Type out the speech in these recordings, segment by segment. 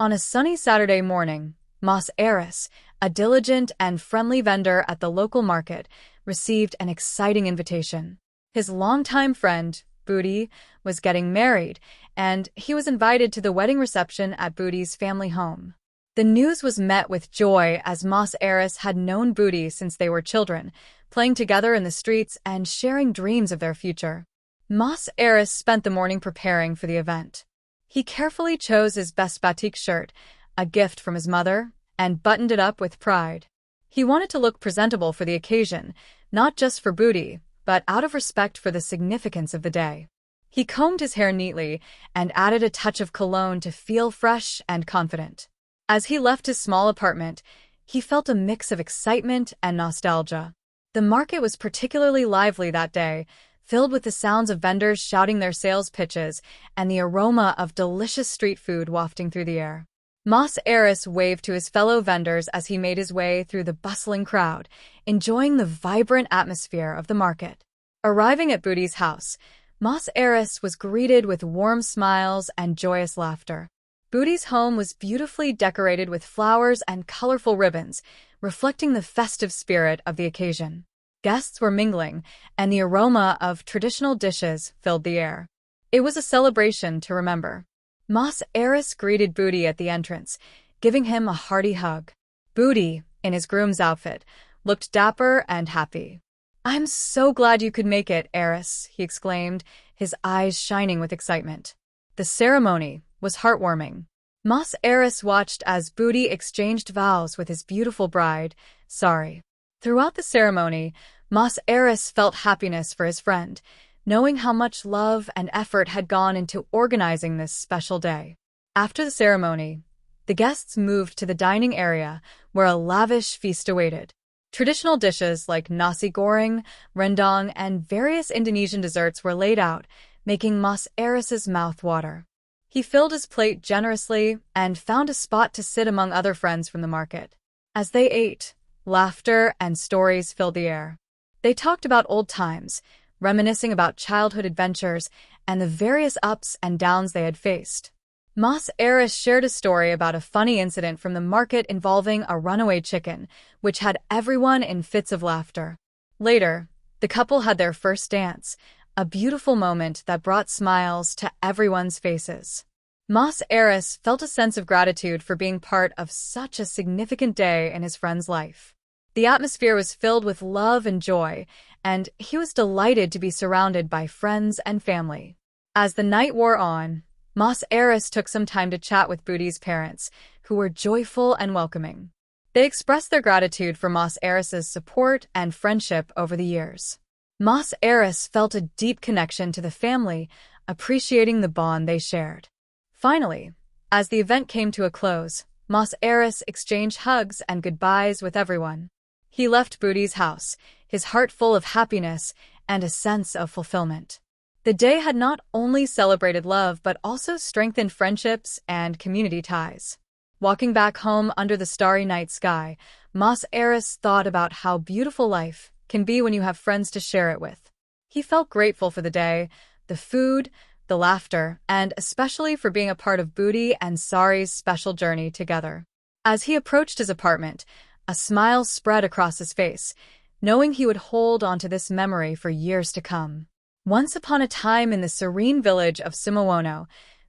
On a sunny Saturday morning, Mas Aris, a diligent and friendly vendor at the local market, received an exciting invitation. His longtime friend, Budi, was getting married, and he was invited to the wedding reception at Budi's family home. The news was met with joy as Mas Aris had known Budi since they were children, playing together in the streets and sharing dreams of their future. Mas Aris spent the morning preparing for the event. He carefully chose his best batik shirt, a gift from his mother, and buttoned it up with pride. He wanted to look presentable for the occasion, not just for Budi, but out of respect for the significance of the day. He combed his hair neatly and added a touch of cologne to feel fresh and confident. As he left his small apartment, he felt a mix of excitement and nostalgia. The market was particularly lively that day, filled with the sounds of vendors shouting their sales pitches and the aroma of delicious street food wafting through the air. Mas Aris waved to his fellow vendors as he made his way through the bustling crowd, enjoying the vibrant atmosphere of the market. Arriving at Budi's house, Mas Aris was greeted with warm smiles and joyous laughter. Budi's home was beautifully decorated with flowers and colorful ribbons, reflecting the festive spirit of the occasion. Guests were mingling, and the aroma of traditional dishes filled the air. It was a celebration to remember. Mas Aris greeted Budi at the entrance, giving him a hearty hug. Budi, in his groom's outfit, looked dapper and happy. "I'm so glad you could make it, Aris," he exclaimed, his eyes shining with excitement. The ceremony was heartwarming. Mas Aris watched as Budi exchanged vows with his beautiful bride, Sari. Throughout the ceremony, Mas Aris felt happiness for his friend, knowing how much love and effort had gone into organizing this special day. After the ceremony, the guests moved to the dining area where a lavish feast awaited. Traditional dishes like nasi goreng, rendang, and various Indonesian desserts were laid out, making Mas Aris's mouth water. He filled his plate generously and found a spot to sit among other friends from the market. As they ate, laughter and stories filled the air. They talked about old times, reminiscing about childhood adventures and the various ups and downs they had faced. Mas Aris shared a story about a funny incident from the market involving a runaway chicken, which had everyone in fits of laughter. Later, the couple had their first dance, a beautiful moment that brought smiles to everyone's faces. Mas Aris felt a sense of gratitude for being part of such a significant day in his friend's life. The atmosphere was filled with love and joy, and he was delighted to be surrounded by friends and family. As the night wore on, Mas Aris took some time to chat with Budi's parents, who were joyful and welcoming. They expressed their gratitude for Mas Aris's support and friendship over the years. Mas Aris felt a deep connection to the family, appreciating the bond they shared. Finally, as the event came to a close, Mas Aris exchanged hugs and goodbyes with everyone. He left Budi's house, his heart full of happiness and a sense of fulfillment. The day had not only celebrated love but also strengthened friendships and community ties. Walking back home under the starry night sky, Mas Aris thought about how beautiful life can be when you have friends to share it with. He felt grateful for the day, the food, the laughter, and especially for being a part of Budi and Sari's special journey together. As he approached his apartment, a smile spread across his face, knowing he would hold onto this memory for years to come. Once upon a time in the serene village of Simowono,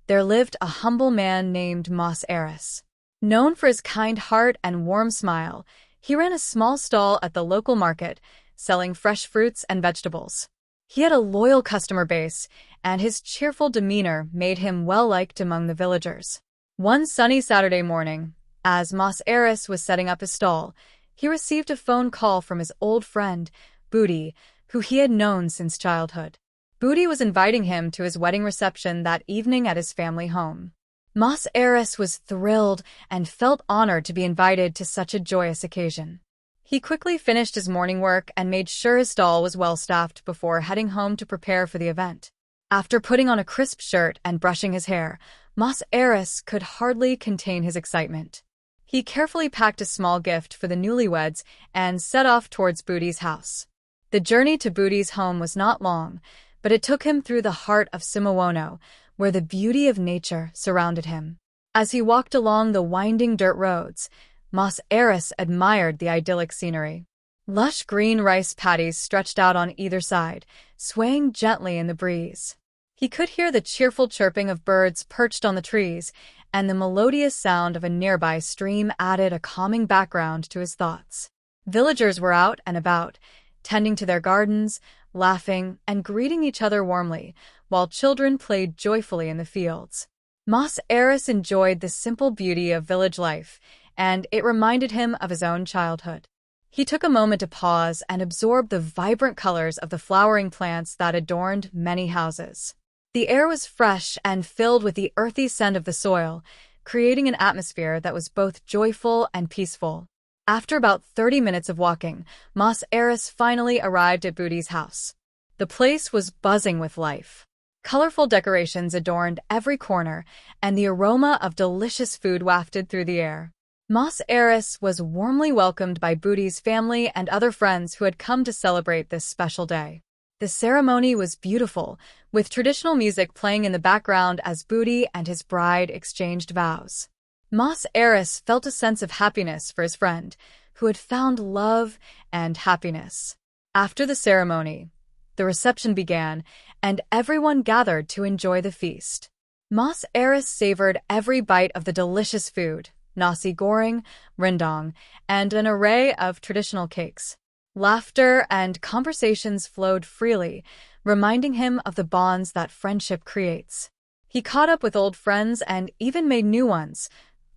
there lived a humble man named Mas Aris. Known for his kind heart and warm smile, he ran a small stall at the local market, selling fresh fruits and vegetables. He had a loyal customer base, and his cheerful demeanor made him well-liked among the villagers. One sunny Saturday morning, as Mas Aris was setting up his stall, he received a phone call from his old friend, Budi, who he had known since childhood. Budi was inviting him to his wedding reception that evening at his family home. Mas Aris was thrilled and felt honored to be invited to such a joyous occasion. He quickly finished his morning work and made sure his stall was well-staffed before heading home to prepare for the event. After putting on a crisp shirt and brushing his hair, Mas Aris could hardly contain his excitement. He carefully packed a small gift for the newlyweds and set off towards Budi's house. The journey to Budi's home was not long, but it took him through the heart of Simowono, where the beauty of nature surrounded him. As he walked along the winding dirt roads, Mas Eris admired the idyllic scenery. Lush green rice paddies stretched out on either side, swaying gently in the breeze. He could hear the cheerful chirping of birds perched on the trees, and the melodious sound of a nearby stream added a calming background to his thoughts. Villagers were out and about, tending to their gardens, laughing, and greeting each other warmly, while children played joyfully in the fields. Mas Eris enjoyed the simple beauty of village life, and it reminded him of his own childhood. He took a moment to pause and absorb the vibrant colors of the flowering plants that adorned many houses. The air was fresh and filled with the earthy scent of the soil, creating an atmosphere that was both joyful and peaceful. After about 30 minutes of walking, Mas Eris finally arrived at Booty's house. The place was buzzing with life. Colorful decorations adorned every corner, and the aroma of delicious food wafted through the air. Mas Eris was warmly welcomed by Booty's family and other friends who had come to celebrate this special day. The ceremony was beautiful, with traditional music playing in the background as Booty and his bride exchanged vows. Mas Eris felt a sense of happiness for his friend, who had found love and happiness. After the ceremony, the reception began, and everyone gathered to enjoy the feast. Mas Eris savored every bite of the delicious food, nasi goreng, rendang, and an array of traditional cakes. Laughter and conversations flowed freely, reminding him of the bonds that friendship creates. He caught up with old friends and even made new ones,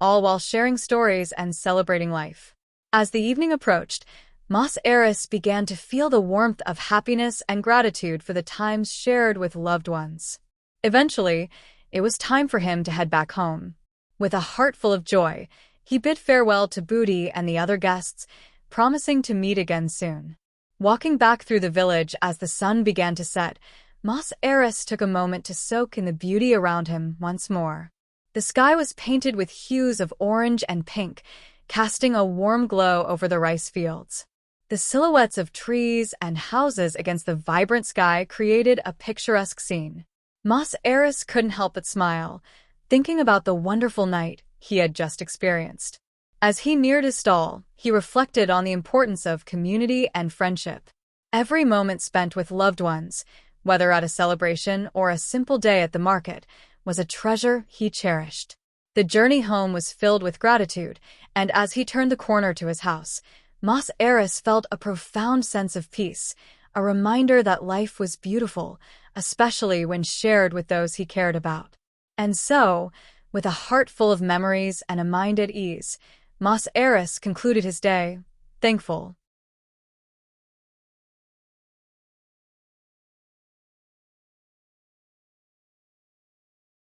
all while sharing stories and celebrating life. As the evening approached, Mas Eris began to feel the warmth of happiness and gratitude for the times shared with loved ones. Eventually, it was time for him to head back home. With a heart full of joy, he bid farewell to Booty and the other guests, promising to meet again soon. Walking back through the village as the sun began to set, Mas Eris took a moment to soak in the beauty around him once more. The sky was painted with hues of orange and pink, casting a warm glow over the rice fields. The silhouettes of trees and houses against the vibrant sky created a picturesque scene. Mas Eris couldn't help but smile, thinking about the wonderful night he had just experienced. As he neared his stall, he reflected on the importance of community and friendship. Every moment spent with loved ones, whether at a celebration or a simple day at the market, was a treasure he cherished. The journey home was filled with gratitude, and as he turned the corner to his house, Mas Eris felt a profound sense of peace, a reminder that life was beautiful, especially when shared with those he cared about. And so, with a heart full of memories and a mind at ease, Mas Eris concluded his day, thankful